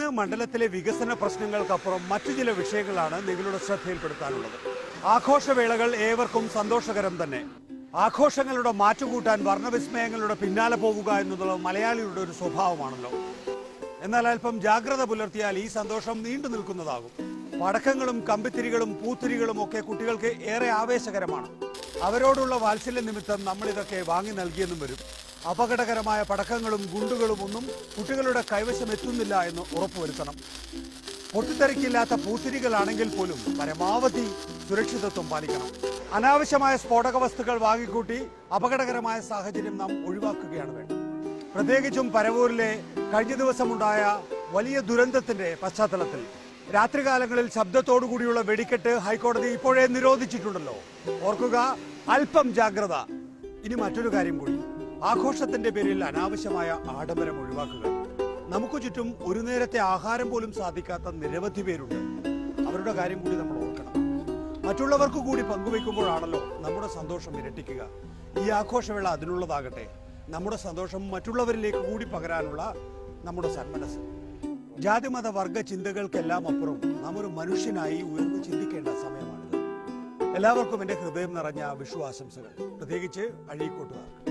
ഇന്ന് മണ്ഡലത്തിലെ വികസന പ്രശ്നങ്ങൾക്കപ്പുറം മറ്റു ചില വിഷയങ്ങളാണ് നിങ്ങളുടെ ശ്രദ്ധയിൽപ്പെടുത്താനുള്ളത്. ആഘോഷവേളകൾ ഏവർക്കും സന്തോഷകരം തന്നെ. ആഘോഷങ്ങളുടെ മാറ്റുകൂട്ടാൻ വർണ്ണവിസ്മയങ്ങളുടെ പിന്നാലെ പോവുക എന്നുള്ളത് മലയാളിയുടെ ഒരു സ്വഭാവമാണല്ലോ. എന്നാൽ അല്പം ജാഗ്രത പുലർത്തിയാൽ ഈ സന്തോഷം നീണ്ടു നിൽക്കുന്നതാകും. പടക്കങ്ങളും കമ്പിത്തിരികളും പൂത്തിരികളും ഒക്കെ കുട്ടികൾക്ക് ഏറെ ആവേശകരമാണ്. അവരോടുള്ള വാത്സല്യ നിമിത്തം നമ്മളിതൊക്കെ വാങ്ങി നൽകിയെന്നും വരും. അപകടകരമായ പടക്കങ്ങളും ഗുണ്ടുകളും ഒന്നും കുട്ടികളുടെ കൈവശം എത്തുന്നില്ല എന്ന് ഉറപ്പുവരുത്തണം. പൊട്ടിത്തെറിക്കില്ലാത്ത പൂത്തിരികളാണെങ്കിൽ പോലും പരമാവധി സുരക്ഷിതത്വം പാലിക്കണം. അനാവശ്യമായ സ്ഫോടക വസ്തുക്കൾ വാങ്ങിക്കൂട്ടി അപകടകരമായ സാഹചര്യം നാം ഒഴിവാക്കുകയാണ് വേണ്ടത്. പ്രത്യേകിച്ചും പരവൂരിലെ കഴിഞ്ഞ ദിവസമുണ്ടായ വലിയ ദുരന്തത്തിന്റെ പശ്ചാത്തലത്തിൽ രാത്രികാലങ്ങളിൽ ശബ്ദത്തോടുകൂടിയുള്ള വെടിക്കെട്ട് ഹൈക്കോടതി ഇപ്പോഴേ നിരോധിച്ചിട്ടുണ്ടല്ലോ. ഓർക്കുക, അല്പം ജാഗ്രത. ഇനി മറ്റൊരു കാര്യം കൂടി, ആഘോഷത്തിന്റെ പേരിൽ അനാവശ്യമായ ആഡംബരം ഒഴിവാക്കുക. നമുക്ക് ചുറ്റും ഒരു നേരത്തെ ആഹാരം പോലും സാധിക്കാത്ത നിരവധി പേരുണ്ട്. അവരുടെ കാര്യം കൂടി നമ്മൾ ഓർക്കണം. മറ്റുള്ളവർക്ക് കൂടി പങ്കുവെക്കുമ്പോഴാണല്ലോ നമ്മുടെ സന്തോഷം ഇരട്ടിക്കുക. ഈ ആഘോഷവേള അതിനുള്ളതാകട്ടെ. നമ്മുടെ സന്തോഷം മറ്റുള്ളവരിലേക്ക് കൂടി പകരാനുള്ള നമ്മുടെ സന്മനസ്. ജാതിമത വർഗ ചിന്തകൾക്കെല്ലാം അപ്പുറം നാം ഒരു മനുഷ്യനായി ഉയർന്നു ചിന്തിക്കേണ്ട സമയമാണിത്. എല്ലാവർക്കും എൻ്റെ ഹൃദയം നിറഞ്ഞ വിഷു ആശംസകൾ, പ്രത്യേകിച്ച് അഴീക്കോട്ടുകാർക്ക്.